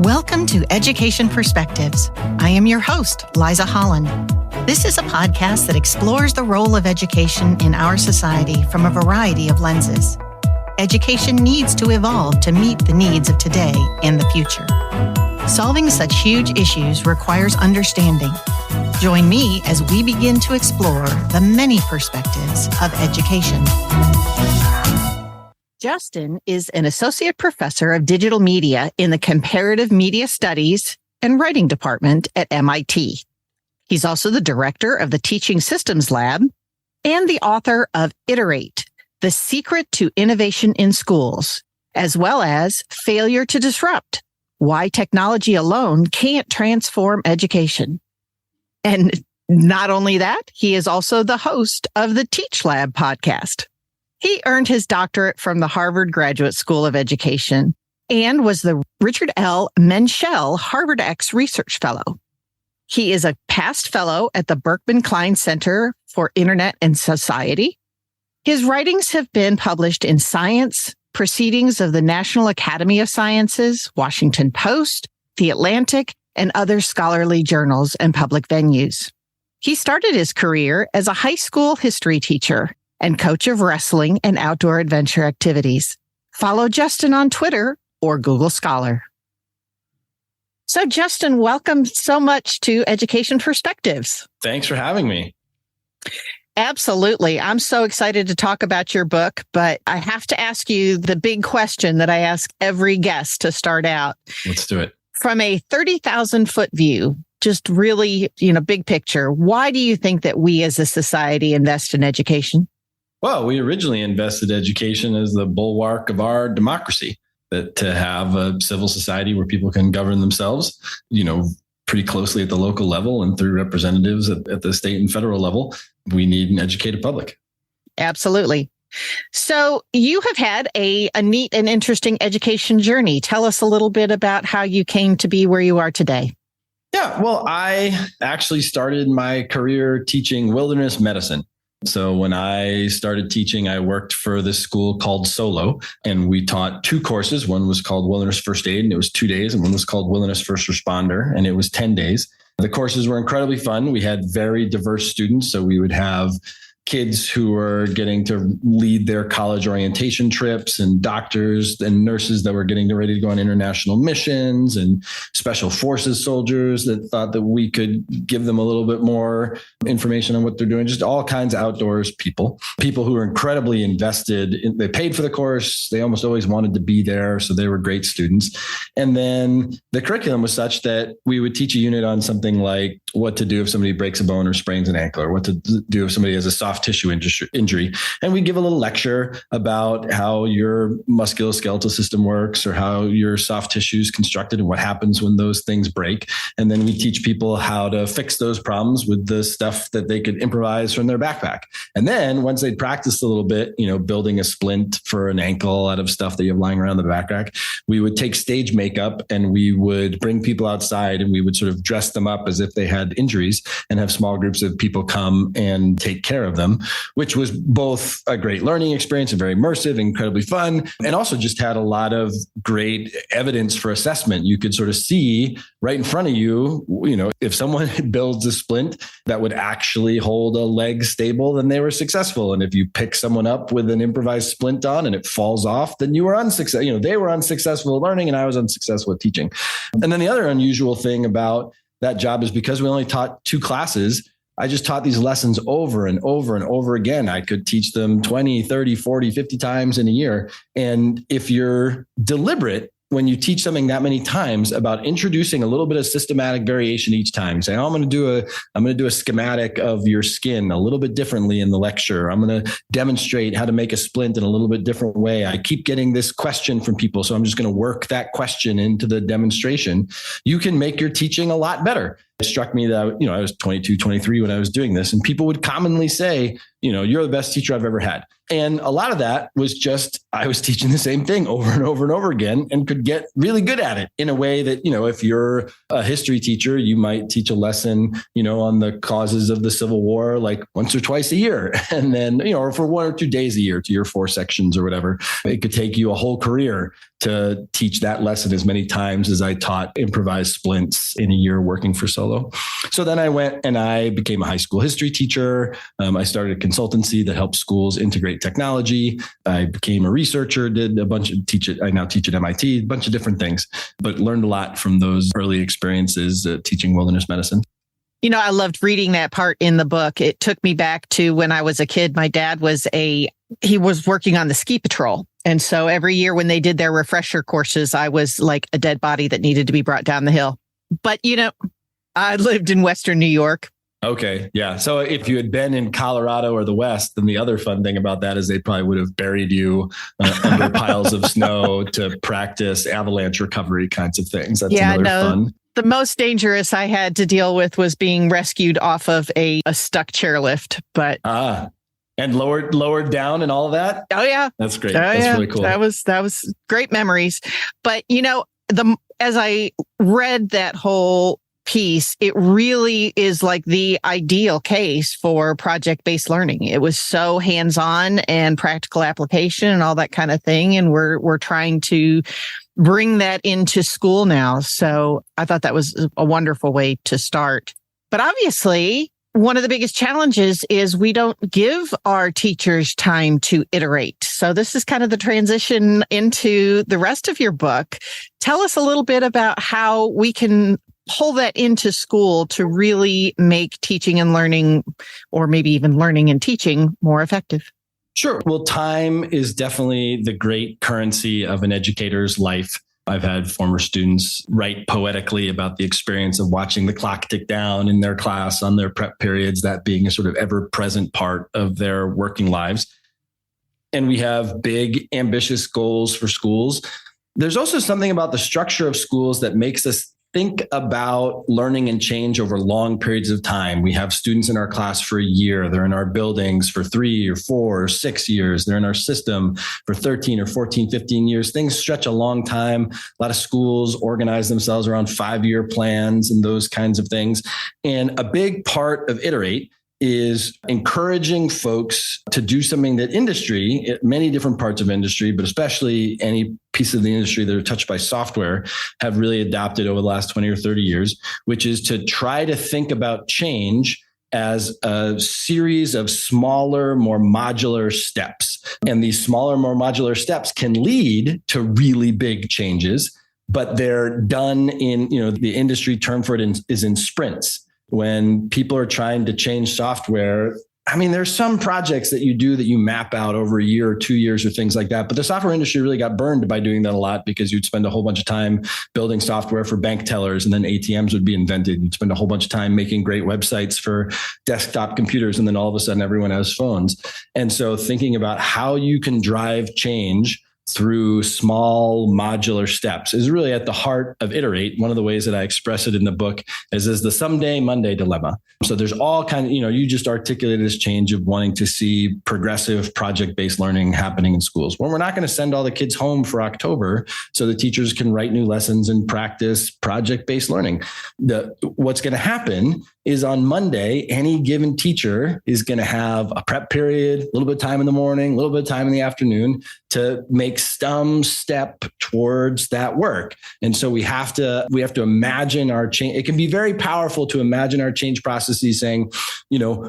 Welcome to Education Perspectives. I am your host, Liza Holland. This is a podcast that explores the role of education in our society from a variety of lenses. Education needs to evolve to meet the needs of today and the future. Solving such huge issues requires understanding. Join me as we begin to explore the many perspectives of education. Justin is an associate professor of digital media in the Comparative Media Studies and Writing Department at MIT. He's also the director of the Teaching Systems Lab and the author of Iterate, The Secret to Innovation in Schools, as well as Failure to Disrupt, Why Technology Alone Can't Transform Education. And not only that, he is also the host of the Teach Lab podcast. He earned his doctorate from the Harvard Graduate School of Education and was the Richard L. Menschel Harvard X Research Fellow. He is a past fellow at the Berkman Klein Center for Internet and Society. His writings have been published in Science, Proceedings of the National Academy of Sciences, Washington Post, The Atlantic, and other scholarly journals and public venues. He started his career as a high school history teacher and coach of wrestling and outdoor adventure activities. Follow Justin on Twitter or Google Scholar. So Justin, welcome so much to Education Perspectives. Thanks for having me. Absolutely. I'm so excited to talk about your book, but I have to ask you the big question that I ask every guest to start out. Let's do it. From a 30,000 foot view, just really, big picture, why do you think that we as a society invest in education? Well, we originally invested education as the bulwark of our democracy, that to have a civil society where people can govern themselves, pretty closely at the local level and through representatives at the state and federal level, we need an educated public. Absolutely. So you have had a neat and interesting education journey. Tell us a little bit about how you came to be where you are today. Yeah, well, I actually started my career teaching wilderness medicine. So when I started teaching, I worked for this school called Solo, and we taught two courses. One was called Wilderness First Aid, and it was 2 days, and one was called Wilderness First Responder, and it was 10 days. The courses were incredibly fun. We had very diverse students, so we would have kids who were getting to lead their college orientation trips, and doctors and nurses that were getting ready to go on international missions, and special forces soldiers that thought that we could give them a little bit more information on what they're doing. Just all kinds of outdoors people who were incredibly invested. They paid for the course. They almost always wanted to be there. So they were great students. And then the curriculum was such that we would teach a unit on something like what to do if somebody breaks a bone or sprains an ankle, or what to do if somebody has a soft tissue injury. And we give a little lecture about how your musculoskeletal system works, or how your soft tissue is constructed and what happens when those things break. And then we teach people how to fix those problems with the stuff that they could improvise from their backpack. And then once they'd practiced a little bit, building a splint for an ankle out of stuff that you have lying around the backpack, we would take stage makeup and we would bring people outside and we would sort of dress them up as if they had injuries and have small groups of people come and take care of them, which was both a great learning experience and very immersive, incredibly fun, and also just had a lot of great evidence for assessment. You could sort of see right in front of you, if someone builds a splint that would actually hold a leg stable, then they were successful. And if you pick someone up with an improvised splint on and it falls off, then you were unsuccessful. They were unsuccessful at learning and I was unsuccessful at teaching. And then the other unusual thing about that job is because we only taught 2 classes, I just taught these lessons over and over and over again. I could teach them 20, 30, 40, 50 times in a year. And if you're deliberate, when you teach something that many times, about introducing a little bit of systematic variation each time, saying, I'm going to do a schematic of your skin a little bit differently in the lecture. I'm going to demonstrate how to make a splint in a little bit different way. I keep getting this question from people, so I'm just going to work that question into the demonstration. You can make your teaching a lot better. it struck me that, I was 22, 23 when I was doing this, and people would commonly say, you're the best teacher I've ever had. And a lot of that was just, I was teaching the same thing over and over and over again and could get really good at it in a way that, if you're a history teacher, you might teach a lesson, on the causes of the Civil War, like once or twice a year. And then, or for 1 or 2 days a year to your 4 sections or whatever. It could take you a whole career to teach that lesson as many times as I taught improvised splints in a year working for Solo. So then I went and I became a high school history teacher. I started a consultancy that helps schools integrate technology. I became a researcher, did a bunch of I now teach at MIT, a bunch of different things, but learned a lot from those early experiences teaching wilderness medicine. I loved reading that part in the book. It took me back to when I was a kid. My dad he was working on the ski patrol. And so every year when they did their refresher courses, I was like a dead body that needed to be brought down the hill. But, I lived in Western New York. Okay. Yeah. So if you had been in Colorado or the West, then the other fun thing about that is they probably would have buried you under piles of snow to practice avalanche recovery kinds of things. That's fun. The most dangerous I had to deal with was being rescued off of a stuck chairlift. But and lowered down and all of that. Oh yeah, that's great. That's really cool. That was great memories. But as I read that whole piece, it really is like the ideal case for project-based learning. It was so hands-on and practical application and all that kind of thing. And we're trying to bring that into school now. So I thought that was a wonderful way to start. But obviously, one of the biggest challenges is we don't give our teachers time to iterate. So this is kind of the transition into the rest of your book. Tell us a little bit about how we can pull that into school to really make teaching and learning, or maybe even learning and teaching, more effective. Sure. Well, time is definitely the great currency of an educator's life. I've had former students write poetically about the experience of watching the clock tick down in their class on their prep periods, that being a sort of ever-present part of their working lives. And we have big, ambitious goals for schools. There's also something about the structure of schools that makes us think about learning and change over long periods of time. We have students in our class for a year. They're in our buildings for 3 or 4 or 6 years. They're in our system for 13 or 14, 15 years. Things stretch a long time. A lot of schools organize themselves around 5-year plans and those kinds of things. And a big part of Iterate is encouraging folks to do something that industry, many different parts of industry, but especially any piece of the industry that are touched by software, have really adopted over the last 20 or 30 years, which is to try to think about change as a series of smaller, more modular steps. And these smaller, more modular steps can lead to really big changes, but they're done in, the industry term for it is in sprints. When people are trying to change software, there's some projects that you do that you map out over a year or 2 years or things like that. But the software industry really got burned by doing that a lot, because you'd spend a whole bunch of time building software for bank tellers, and then ATMs would be invented. You'd spend a whole bunch of time making great websites for desktop computers, and then all of a sudden everyone has phones. And so thinking about how you can drive change through small modular steps is really at the heart of Iterate. One of the ways that I express it in the book is the someday Monday dilemma. So there's all kind of, you just articulated this change of wanting to see progressive project-based learning happening in schools. Well, we're not going to send all the kids home for October so the teachers can write new lessons and practice project-based learning. What's going to happen is on Monday, any given teacher is going to have a prep period, a little bit of time in the morning, a little bit of time in the afternoon to make some step towards that work. And so we have to imagine our change. It can be very powerful to imagine our change processes saying,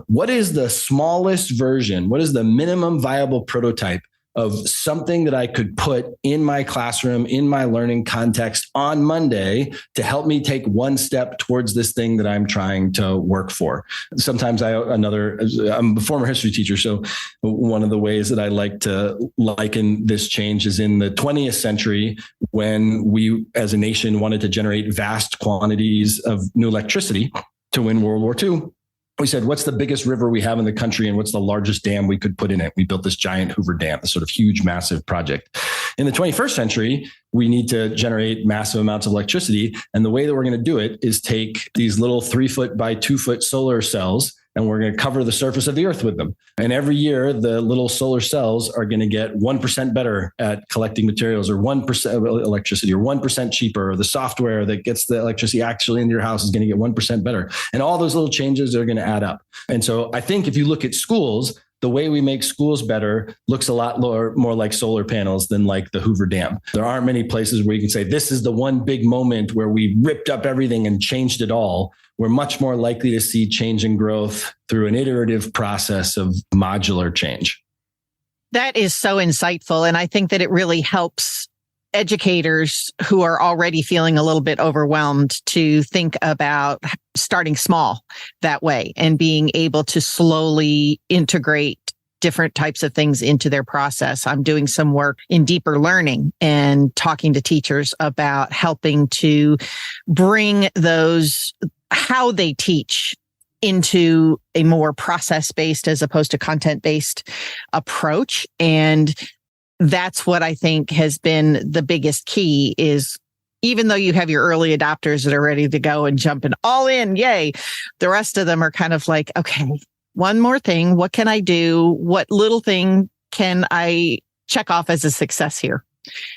what is the smallest version? What is the minimum viable prototype of something that I could put in my classroom, in my learning context on Monday to help me take one step towards this thing that I'm trying to work for. Sometimes I'm a former history teacher. So one of the ways that I like to liken this change is in the 20th century, when we as a nation wanted to generate vast quantities of new electricity to win World War II. We said, what's the biggest river we have in the country and what's the largest dam we could put in it? We built this giant Hoover Dam, this sort of huge, massive project. In the 21st century, we need to generate massive amounts of electricity. And the way that we're going to do it is take these little 3-foot by 2-foot solar cells, and we're going to cover the surface of the earth with them. And every year, the little solar cells are going to get 1% better at collecting materials, or 1% of electricity, or 1% cheaper, or the software that gets the electricity actually into your house is going to get 1% better. And all those little changes are going to add up. And so I think if you look at schools, the way we make schools better looks a lot more like solar panels than like the Hoover Dam. There aren't many places where you can say, this is the one big moment where we ripped up everything and changed it all. We're much more likely to see change and growth through an iterative process of modular change. That is so insightful. And I think that it really helps educators who are already feeling a little bit overwhelmed to think about starting small that way and being able to slowly integrate different types of things into their process. I'm doing some work in deeper learning and talking to teachers about helping to bring those, how they teach, into a more process-based as opposed to content-based approach. And that's what I think has been the biggest key is, even though you have your early adopters that are ready to go and jumping all in, yay, the rest of them are kind of like, okay, one more thing. What can I do? What little thing can I check off as a success here?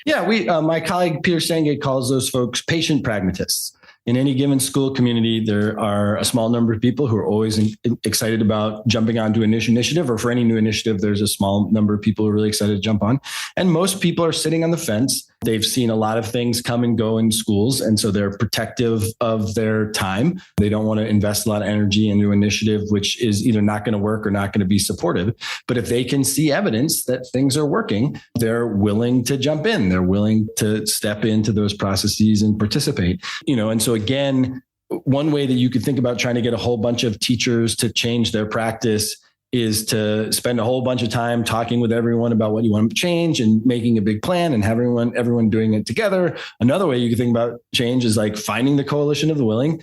Yeah, my colleague Peter Sangate calls those folks patient pragmatists. In any given school community, there are a small number of people who are always excited about jumping onto a niche initiative, or for any new initiative, there's a small number of people who are really excited to jump on. And most people are sitting on the fence. They've seen a lot of things come and go in schools, and so they're protective of their time. They don't want to invest a lot of energy into an initiative, which is either not going to work or not going to be supportive. But if they can see evidence that things are working, they're willing to jump in. They're willing to step into those processes and participate. And so again, one way that you could think about trying to get a whole bunch of teachers to change their practice is to spend a whole bunch of time talking with everyone about what you want to change and making a big plan and have everyone doing it together. Another way you could think about change is like finding the coalition of the willing,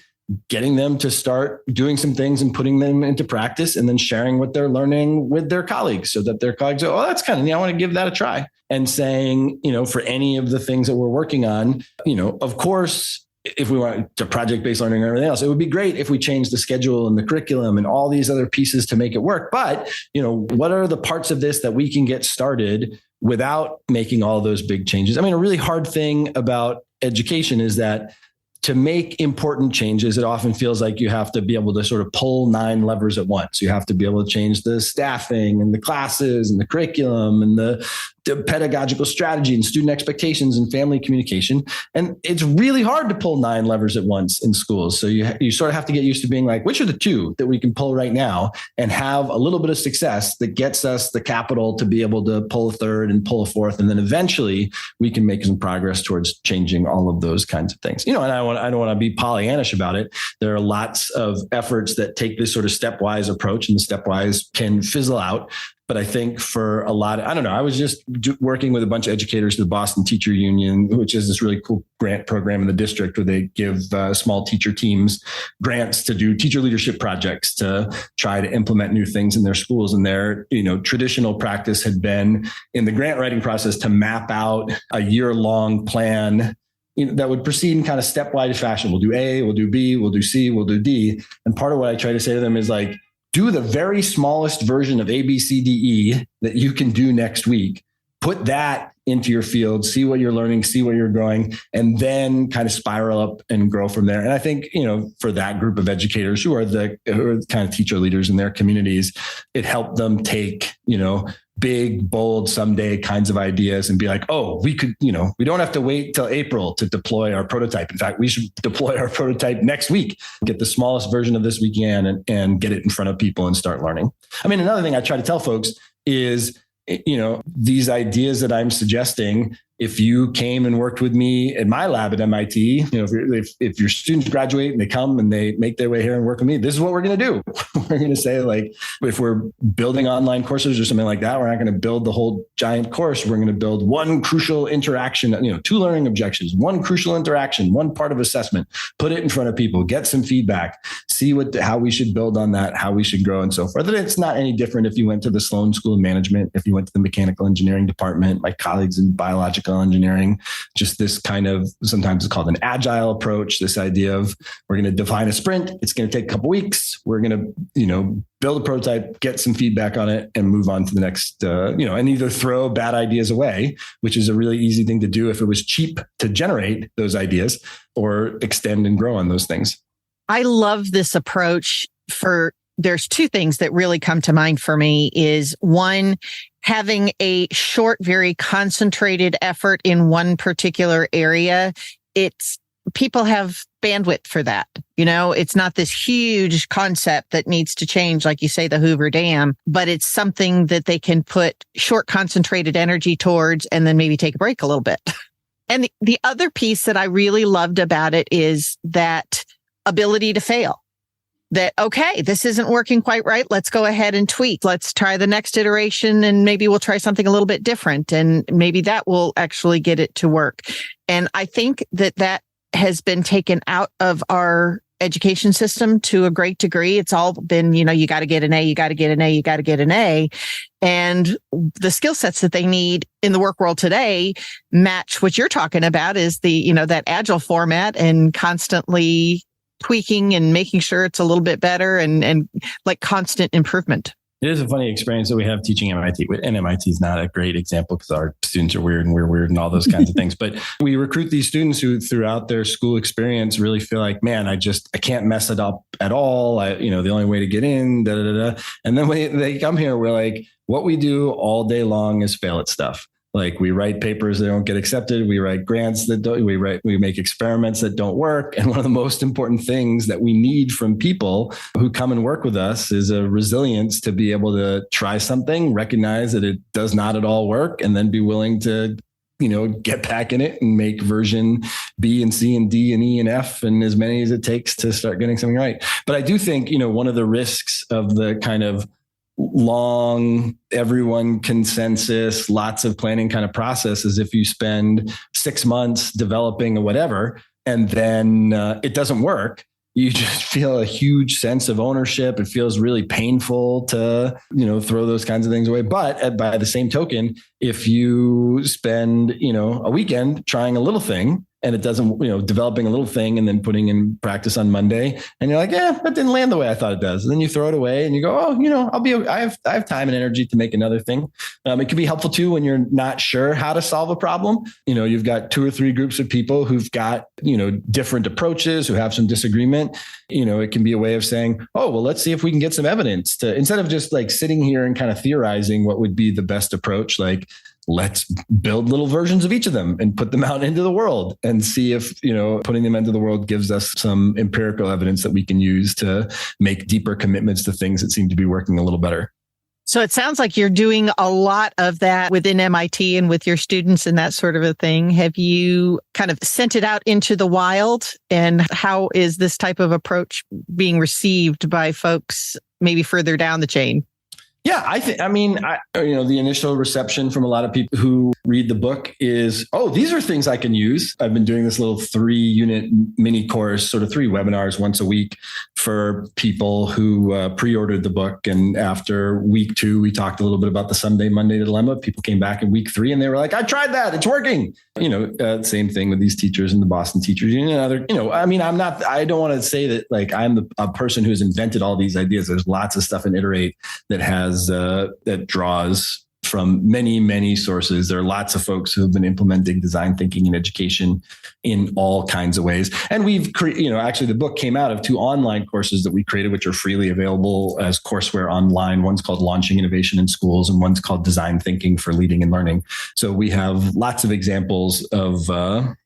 getting them to start doing some things and putting them into practice, and then sharing what they're learning with their colleagues so that their colleagues go, oh, that's kind of neat. I want to give that a try. And saying, for any of the things that we're working on, of course, if we want to project-based learning and everything else, it would be great if we changed the schedule and the curriculum and all these other pieces to make it work. But, what are the parts of this that we can get started without making all those big changes? I mean, a really hard thing about education is that to make important changes, it often feels like you have to be able to sort of pull 9 levers at once. You have to be able to change the staffing and the classes and the curriculum and the pedagogical strategy and student expectations and family communication. And it's really hard to pull 9 levers at once in schools. So you sort of have to get used to being like, which are the 2 that we can pull right now and have a little bit of success that gets us the capital to be able to pull a 3rd and pull a 4th. And then eventually we can make some progress towards changing all of those kinds of things. And I don't want to be Pollyannish about it. There are lots of efforts that take this sort of stepwise approach, and the stepwise can fizzle out. But I think for a lot of, I was just working with a bunch of educators at the Boston Teacher Union, which is this really cool grant program in the district where they give small teacher teams grants to do teacher leadership projects to try to implement new things in their schools. And their, traditional practice had been in the grant writing process to map out a year-long plan that would proceed in kind of stepwise fashion. We'll do A, we'll do B, we'll do C, we'll do D. And part of what I try to say to them is like, do the very smallest version of A, B, C, D, E that you can do next week. Put that into your field, see what you're learning, see where you're growing, and then kind of spiral up and grow from there. And I think, for that group of educators who are the kind of teacher leaders in their communities, it helped them take, big, bold, someday kinds of ideas and be like, oh, we could, we don't have to wait till April to deploy our prototype. In fact, we should deploy our prototype next week, get the smallest version of this we can and get it in front of people and start learning. I mean, another thing I try to tell folks is, these ideas that I'm suggesting, if you came and worked with me at my lab at MIT, if your students graduate and they come and they make their way here and work with me, this is what we're going to do. We're going to say, like, if we're building online courses or something like that, we're not going to build the whole giant course. We're going to build one crucial interaction, 2 learning objectives, one crucial interaction, one part of assessment, put it in front of people, get some feedback, see how we should build on that, how we should grow and so forth. And it's not any different if you went to the Sloan School of Management, if you went to the mechanical engineering department, my colleagues in biological biological engineering, just this kind of, sometimes it's called an agile approach, this idea of we're going to define a sprint. It's going to take a couple weeks. We're going to, build a prototype, get some feedback on it, and move on to the next, and either throw bad ideas away, which is a really easy thing to do if it was cheap to generate those ideas, or extend and grow on those things. I love this approach. There's two things that really come to mind for me is one, having a short, very concentrated effort in one particular area. People have bandwidth for that. It's not this huge concept that needs to change, like you say, the Hoover Dam, but it's something that they can put short, concentrated energy towards and then maybe take a break a little bit. And the other piece that I really loved about it is that ability to fail. That, okay, this isn't working quite right. Let's go ahead and tweak. Let's try the next iteration and maybe we'll try something a little bit different. And maybe that will actually get it to work. And I think that has been taken out of our education system to a great degree. It's all been, you got to get an A, you got to get an A, you got to get an A. And the skill sets that they need in the work world today match what you're talking about is that agile format and constantly tweaking and making sure it's a little bit better and like constant improvement. It is a funny experience that we have teaching MIT. And MIT is not a great example because our students are weird and we're weird and all those kinds of things. But we recruit these students who throughout their school experience really feel like, man, I can't mess it up at all. The only way to get in, da, da, da, da. And then when they come here, we're like, what we do all day long is fail at stuff. Like we write papers that don't get accepted. We write grants we make experiments that don't work. And one of the most important things that we need from people who come and work with us is a resilience to be able to try something, recognize that it does not at all work, and then be willing to, get back in it and make version B and C and D and E and F and as many as it takes to start getting something right. But I do think, one of the risks of the kind of long, everyone consensus, lots of planning kind of process is if you spend 6 months developing or whatever, and then it doesn't work, you just feel a huge sense of ownership. It feels really painful to, throw those kinds of things away. But by the same token, if you spend, a weekend trying a little thing, and it doesn't, developing a little thing and then putting in practice on Monday, and you're like, that didn't land the way I thought it does. And then you throw it away and you go, I have time and energy to make another thing. It can be helpful too when you're not sure how to solve a problem. You've got 2 or 3 groups of people who've got, different approaches, who have some disagreement. It can be a way of saying, let's see if we can get some evidence to, instead of just like sitting here and kind of theorizing what would be the best approach, like, let's build little versions of each of them and put them out into the world and see if, putting them into the world gives us some empirical evidence that we can use to make deeper commitments to things that seem to be working a little better. So it sounds like you're doing a lot of that within MIT and with your students and that sort of a thing. Have you kind of sent it out into the wild? And how is this type of approach being received by folks maybe further down the chain? Yeah, the initial reception from a lot of people who read the book is, these are things I can use. I've been doing this little 3-unit mini course, sort of 3 webinars once a week for people who pre-ordered the book. And after week 2, we talked a little bit about the Sunday, Monday dilemma. People came back in week 3 and they were like, I tried that. It's working. Same thing with these teachers in the Boston Teachers Union. I don't want to say that like I'm a person who's invented all these ideas. There's lots of stuff in Iterate that that draws from many, many sources. There are lots of folks who have been implementing design thinking in education in all kinds of ways. And we've actually the book came out of 2 online courses that we created, which are freely available as courseware online. One's called Launching Innovation in Schools, and one's called Design Thinking for Leading and Learning. So we have lots of examples of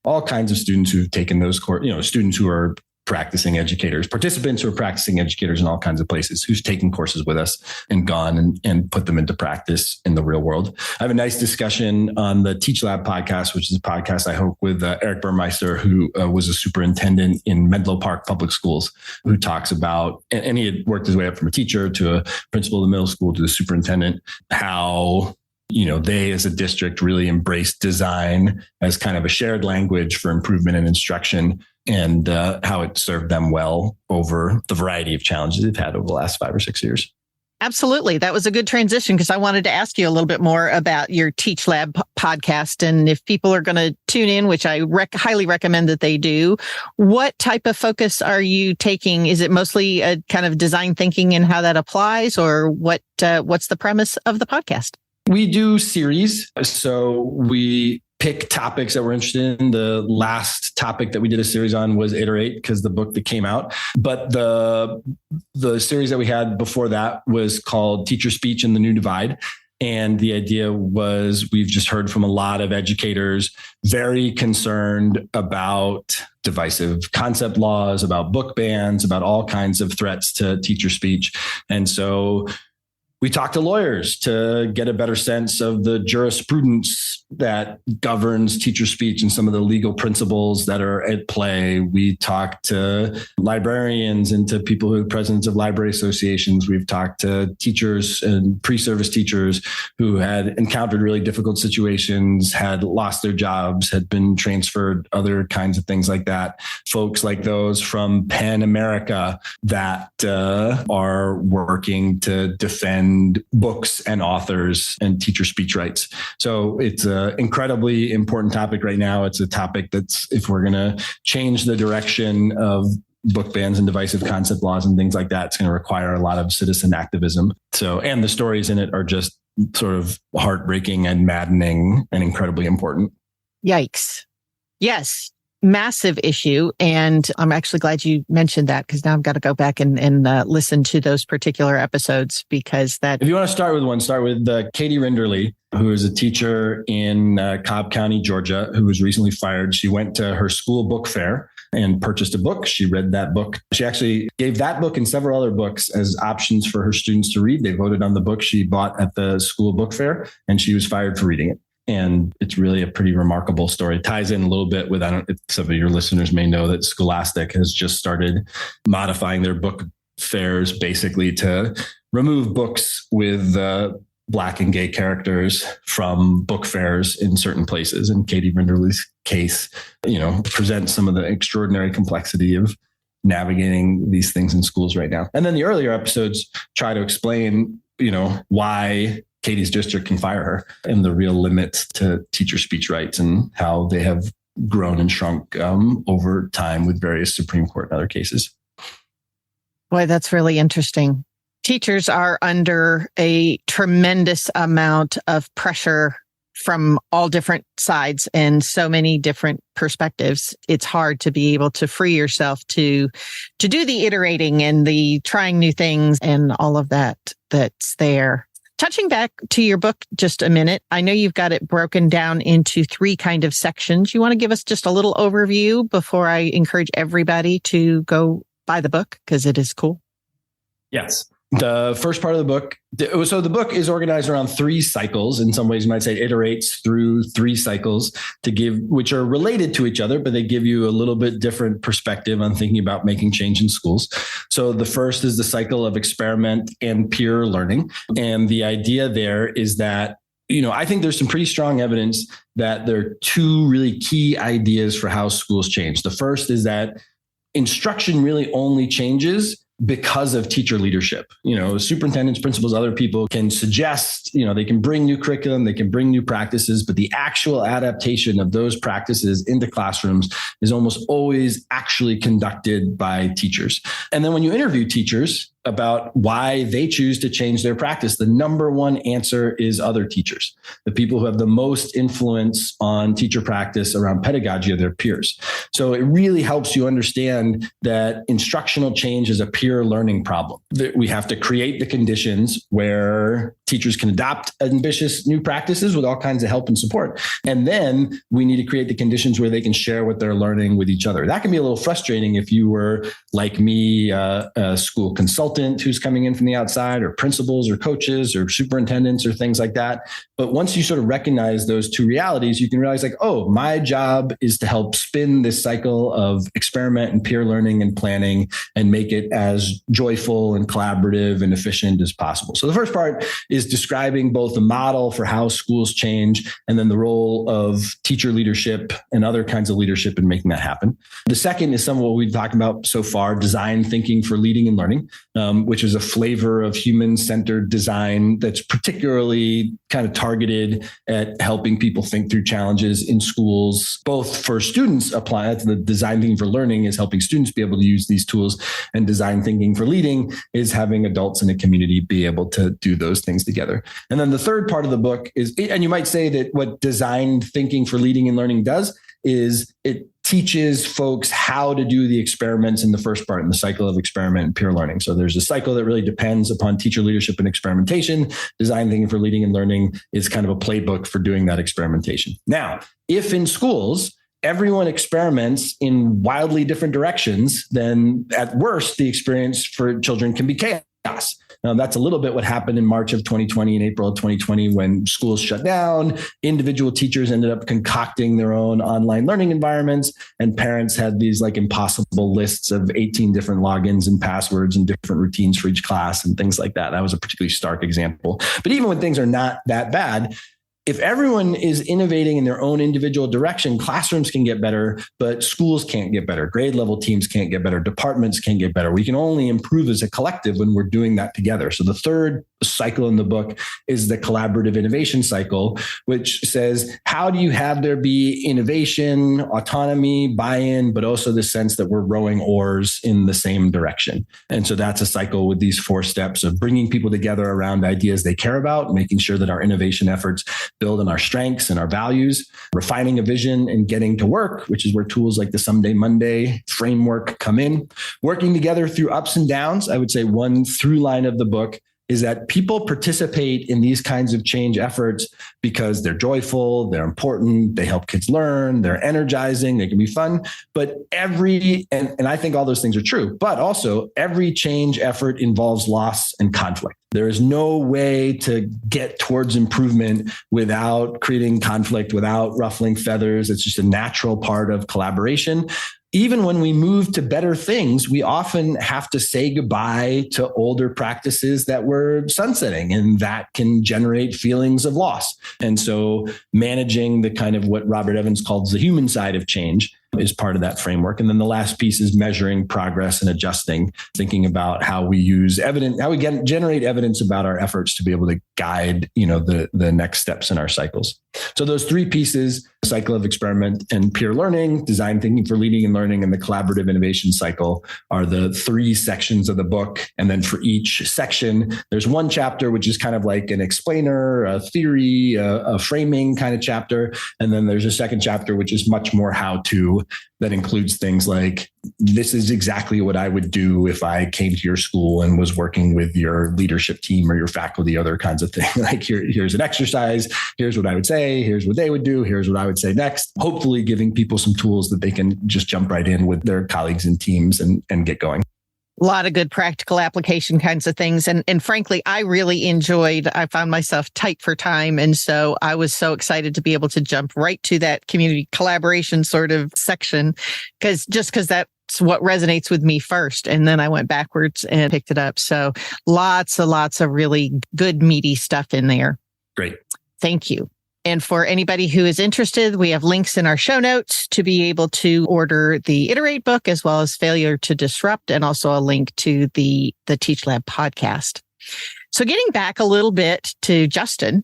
all kinds of students who've taken those students who are practicing educators, participants who are practicing educators in all kinds of places, who's taken courses with us and gone and put them into practice in the real world. I have a nice discussion on the Teach Lab podcast, which is a podcast I host with Eric Burmeister, who was a superintendent in Menlo Park Public Schools, who talks about, and he had worked his way up from a teacher to a principal of the middle school to the superintendent, how they as a district really embraced design as kind of a shared language for improvement and instruction, and how it served them well over the variety of challenges they've had over the last 5 or 6 years. Absolutely. That was a good transition because I wanted to ask you a little bit more about your Teach Lab podcast. And if people are going to tune in, which I highly recommend that they do, what type of focus are you taking? Is it mostly a kind of design thinking and how that applies, or what's the premise of the podcast? We do series. So we pick topics that we're interested in. The last topic that we did a series on was Iterate, because the book that came out. But the series that we had before that was called Teacher Speech and the New Divide. And the idea was, we've just heard from a lot of educators very concerned about divisive concept laws, about book bans, about all kinds of threats to teacher speech. And so we talked to lawyers to get a better sense of the jurisprudence that governs teacher speech and some of the legal principles that are at play. We talked to librarians and to people who are presidents of library associations. We've talked to teachers and pre-service teachers who had encountered really difficult situations, had lost their jobs, had been transferred, other kinds of things like that. Folks like those from PEN America that are working to defend books and authors and teacher speech rights. So it's an incredibly important topic right now. It's a topic that's, if we're going to change the direction of book bans and divisive concept laws and things like that, it's going to require a lot of citizen activism. So, and the stories in it are just sort of heartbreaking and maddening and incredibly important. Yikes. Yes. Massive issue. And I'm actually glad you mentioned that, because now I've got to go back and listen to those particular episodes, because that... If you want to start with one, start with Katie Rinderly, who is a teacher in Cobb County, Georgia, who was recently fired. She went to her school book fair and purchased a book. She read that book. She actually gave that book and several other books as options for her students to read. They voted on the book she bought at the school book fair, and she was fired for reading it. And it's really a pretty remarkable story. It ties in a little bit with, some of your listeners may know that Scholastic has just started modifying their book fairs basically to remove books with Black and gay characters from book fairs in certain places. And Katie Rinderly's case, presents some of the extraordinary complexity of navigating these things in schools right now. And then the earlier episodes try to explain, why Katie's district can fire her and the real limits to teacher speech rights and how they have grown and shrunk over time with various Supreme Court and other cases. Boy, that's really interesting. Teachers are under a tremendous amount of pressure from all different sides and so many different perspectives. It's hard to be able to free yourself to do the iterating and the trying new things and all of that's there. Touching back to your book just a minute, I know you've got it broken down into 3 kind of sections. You want to give us just a little overview before I encourage everybody to go buy the book, because it is cool? Yes. The first part of the book, so the book is organized around 3 cycles. In some ways, you might say it iterates through 3 cycles which are related to each other, but they give you a little bit different perspective on thinking about making change in schools. So the first is the cycle of experiment and peer learning. And the idea there is that, I think there's some pretty strong evidence that there are 2 really key ideas for how schools change. The first is that instruction really only changes because of teacher leadership. Superintendents, principals, other people can suggest, they can bring new curriculum, they can bring new practices, but the actual adaptation of those practices into classrooms is almost always actually conducted by teachers. And then when you interview teachers about why they choose to change their practice, the number one answer is other teachers. The people who have the most influence on teacher practice around pedagogy are their peers. So it really helps you understand that instructional change is a peer learning problem. That we have to create the conditions where teachers can adopt ambitious new practices with all kinds of help and support. And then we need to create the conditions where they can share what they're learning with each other. That can be a little frustrating if you were, like me, a school consultant who's coming in from the outside, or principals or coaches or superintendents or things like that. But once you sort of recognize those 2 realities, you can realize my job is to help spin this cycle of experiment and peer learning and planning and make it as joyful and collaborative and efficient as possible. So the first part is describing both the model for how schools change and then the role of teacher leadership and other kinds of leadership in making that happen. The second is some of what we've talked about so far, design thinking for leading and learning. which is a flavor of human-centered design that's particularly kind of targeted at helping people think through challenges in schools, both for students apply. That's the design thinking for learning is helping students be able to use these tools, and design thinking for leading is having adults in a community be able to do those things together. And then the third part of the book is, and you might say that what design thinking for leading and learning does is it teaches folks how to do the experiments in the first part, in the cycle of experiment and peer learning. So there's a cycle that really depends upon teacher leadership and experimentation. Design thinking for leading and learning is kind of a playbook for doing that experimentation. Now, if in schools, everyone experiments in wildly different directions, then at worst, the experience for children can be chaos. Now, that's a little bit what happened in March of 2020 and April of 2020 when schools shut down. Individual teachers ended up concocting their own online learning environments, and parents had these like impossible lists of 18 different logins and passwords and different routines for each class and things like that. That was a particularly stark example. But even when things are not that bad, if everyone is innovating in their own individual direction, classrooms can get better, but schools can't get better. Grade level teams can't get better. Departments can't get better. We can only improve as a collective when we're doing that together. So the third cycle in the book is the collaborative innovation cycle, which says, how do you have there be innovation, autonomy, buy-in, but also the sense that we're rowing oars in the same direction? And so that's a cycle with these 4 steps of bringing people together around ideas they care about, making sure that our innovation efforts build on our strengths and our values, refining a vision and getting to work, which is where tools like the Someday Monday framework come in. Working together through ups and downs. I would say one through line of the book is that people participate in these kinds of change efforts because they're joyful, they're important, they help kids learn, they're energizing, they can be fun. But and I think all those things are true, but also every change effort involves loss and conflict. There is no way to get towards improvement without creating conflict, without ruffling feathers. It's just a natural part of collaboration. Even when we move to better things, we often have to say goodbye to older practices that we're sunsetting, and that can generate feelings of loss. And so managing the kind of what Robert Evans calls the human side of change is part of that framework. And then the last piece is measuring progress and adjusting, thinking about how we use evidence, how we generate evidence about our efforts to be able to guide, the next steps in our cycles. So those 3 pieces, cycle of experiment and peer learning, design thinking for leading and learning, and the collaborative innovation cycle are the 3 sections of the book. And then for each section, there's one chapter, which is kind of like an explainer, a theory, a framing kind of chapter. And then there's a second chapter, which is much more how to, that includes things like, this is exactly what I would do if I came to your school and was working with your leadership team or your faculty, other kinds of things. Like here's an exercise. Here's what I would say. Here's what they would do. Here's what I would say next. Hopefully giving people some tools that they can just jump right in with their colleagues and teams and get going. A lot of good practical application kinds of things. And frankly, I found myself tight for time. And so I was so excited to be able to jump right to that community collaboration sort of section, because that's what resonates with me first. And then I went backwards and picked it up. So lots of really good, meaty stuff in there. Great. Thank you. And for anybody who is interested, we have links in our show notes to be able to order the Iterate book, as well as Failure to Disrupt, and also a link to the Teach Lab podcast. So getting back a little bit to Justin,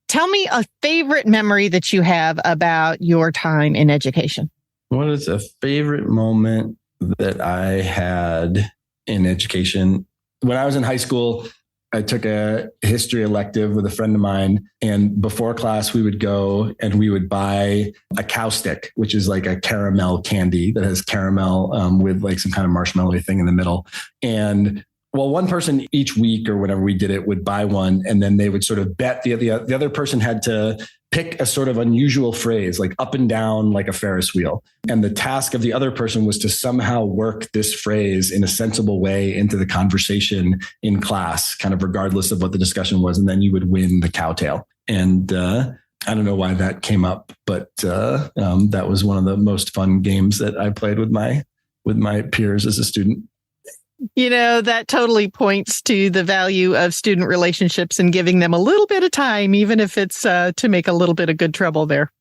tell me a favorite memory that you have about your time in education. What is a favorite moment that I had in education? When I was in high school, I took a history elective with a friend of mine, and before class, we would go and we would buy a cow stick, which is like a caramel candy that has caramel with like some kind of marshmallow thing in the middle. And one person each week or whenever we did it would buy one, and then they would sort of bet the other person had to pick a sort of unusual phrase, like up and down, like a Ferris wheel. And the task of the other person was to somehow work this phrase in a sensible way into the conversation in class, kind of regardless of what the discussion was. And then you would win the cowtail. And I don't know why that came up, but that was one of the most fun games that I played with my peers as a student. That totally points to the value of student relationships and giving them a little bit of time, even if it's to make a little bit of good trouble there.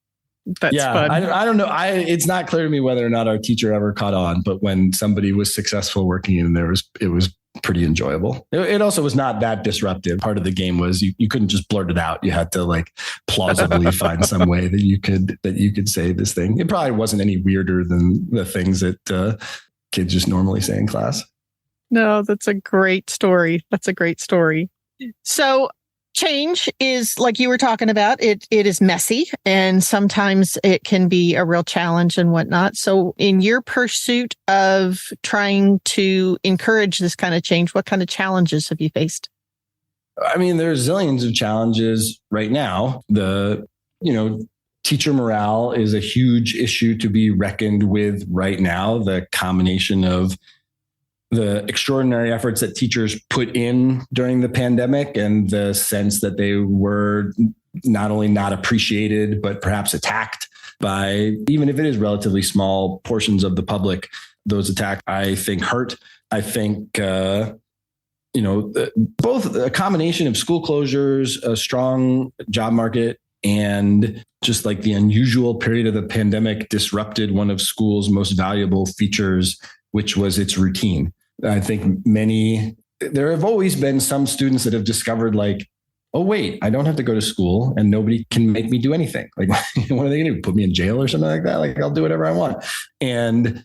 That's fun. I don't know. It's not clear to me whether or not our teacher ever caught on, but when somebody was successful working in there, it was pretty enjoyable. It also was not that disruptive. Part of the game was you couldn't just blurt it out. You had to like plausibly find some way that you could say this thing. It probably wasn't any weirder than the things that kids just normally say in class. No, that's a great story. So change is, like you were talking about, it is messy, and sometimes it can be a real challenge and whatnot. So in your pursuit of trying to encourage this kind of change, what kind of challenges have you faced? I mean, there's zillions of challenges right now. Teacher morale is a huge issue to be reckoned with right now. The combination of the extraordinary efforts that teachers put in during the pandemic and the sense that they were not only not appreciated, but perhaps attacked by, even if it is relatively small portions of the public, those attacks, I think, hurt. I think, both a combination of school closures, a strong job market, and just like the unusual period of the pandemic disrupted one of school's most valuable features, which was its routine. I think there have always been some students that have discovered like, oh, wait, I don't have to go to school and nobody can make me do anything. Like, what are they going to do? Put me in jail or something like that? Like, I'll do whatever I want. And,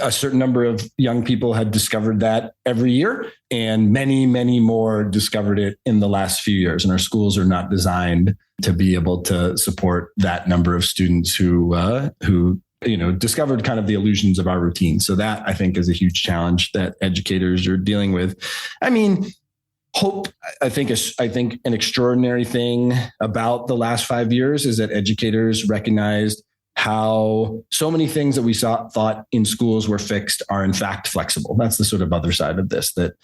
a certain number of young people had discovered that every year, and many, many more discovered it in the last few years. And our schools are not designed to be able to support that number of students who discovered kind of the illusions of our routine. So that, I think, is a huge challenge that educators are dealing with. I mean, I think an extraordinary thing about the last 5 years is that educators recognized how so many things that we thought in schools were fixed are in fact flexible. That's the sort of other side of this that,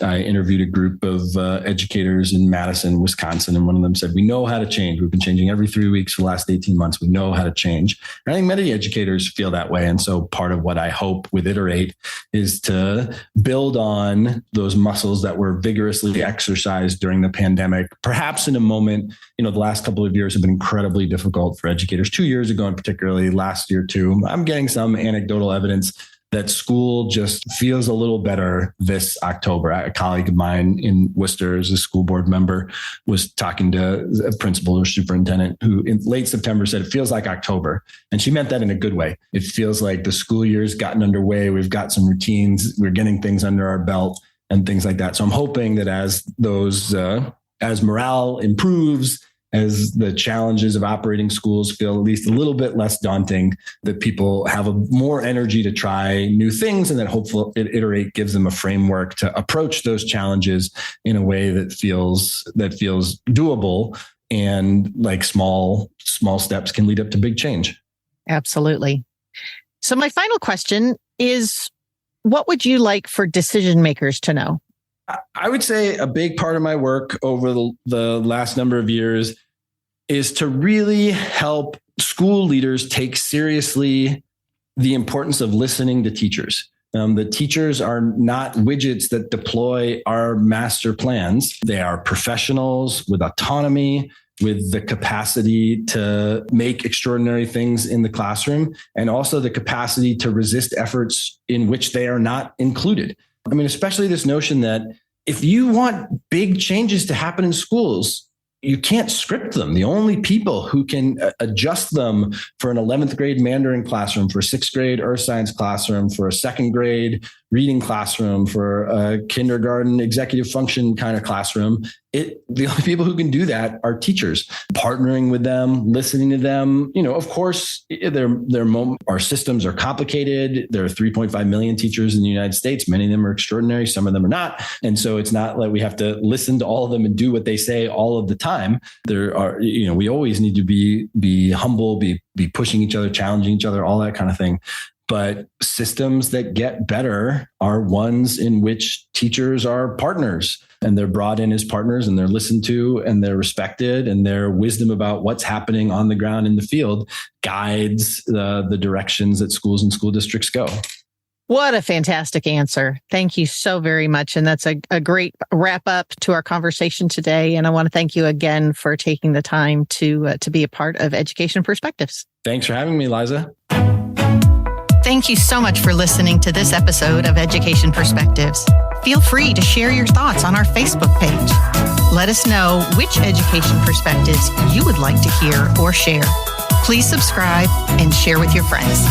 I interviewed a group of educators in Madison, Wisconsin, and one of them said, we know how to change. We've been changing every 3 weeks for the last 18 months. We know how to change. And I think many educators feel that way. And so part of what I hope with Iterate is to build on those muscles that were vigorously exercised during the pandemic, perhaps in a moment, the last couple of years have been incredibly difficult for educators. 2 years ago, and particularly last year too, I'm getting some anecdotal evidence that school just feels a little better this October. A colleague of mine in Worcester, as a school board member, was talking to a principal or superintendent who in late September said, it feels like October. And she meant that in a good way. It feels like the school year's gotten underway. We've got some routines. We're getting things under our belt and things like that. So I'm hoping that as morale improves, as the challenges of operating schools feel at least a little bit less daunting, that people have more energy to try new things, and that hopefully Iterate gives them a framework to approach those challenges in a way that feels doable, and like small steps can lead up to big change. Absolutely. So my final question is, what would you like for decision makers to know? I would say a big part of my work over the last number of years is to really help school leaders take seriously the importance of listening to teachers. The teachers are not widgets that deploy our master plans. They are professionals with autonomy, with the capacity to make extraordinary things in the classroom, and also the capacity to resist efforts in which they are not included. I mean, especially this notion that if you want big changes to happen in schools, you can't script them. The only people who can adjust them for an 11th grade Mandarin classroom, for a 6th grade Earth Science classroom, for a 2nd grade reading classroom, for a kindergarten executive function kind of classroom, the only people who can do that are teachers. Partnering with them, listening to them. Of course, our systems are complicated. There are 3.5 million teachers in the United States. Many of them are extraordinary. Some of them are not. And so it's not like we have to listen to all of them and do what they say all of the time. We always need to be humble, be pushing each other, challenging each other, all that kind of thing. But systems that get better are ones in which teachers are partners, and they're brought in as partners, and they're listened to, and they're respected, and their wisdom about what's happening on the ground in the field guides the directions that schools and school districts go. What a fantastic answer. Thank you so very much. And that's a great wrap up to our conversation today. And I want to thank you again for taking the time to be a part of Education Perspectives. Thanks for having me, Liza. Thank you so much for listening to this episode of Education Perspectives. Feel free to share your thoughts on our Facebook page. Let us know which education perspectives you would like to hear or share. Please subscribe and share with your friends.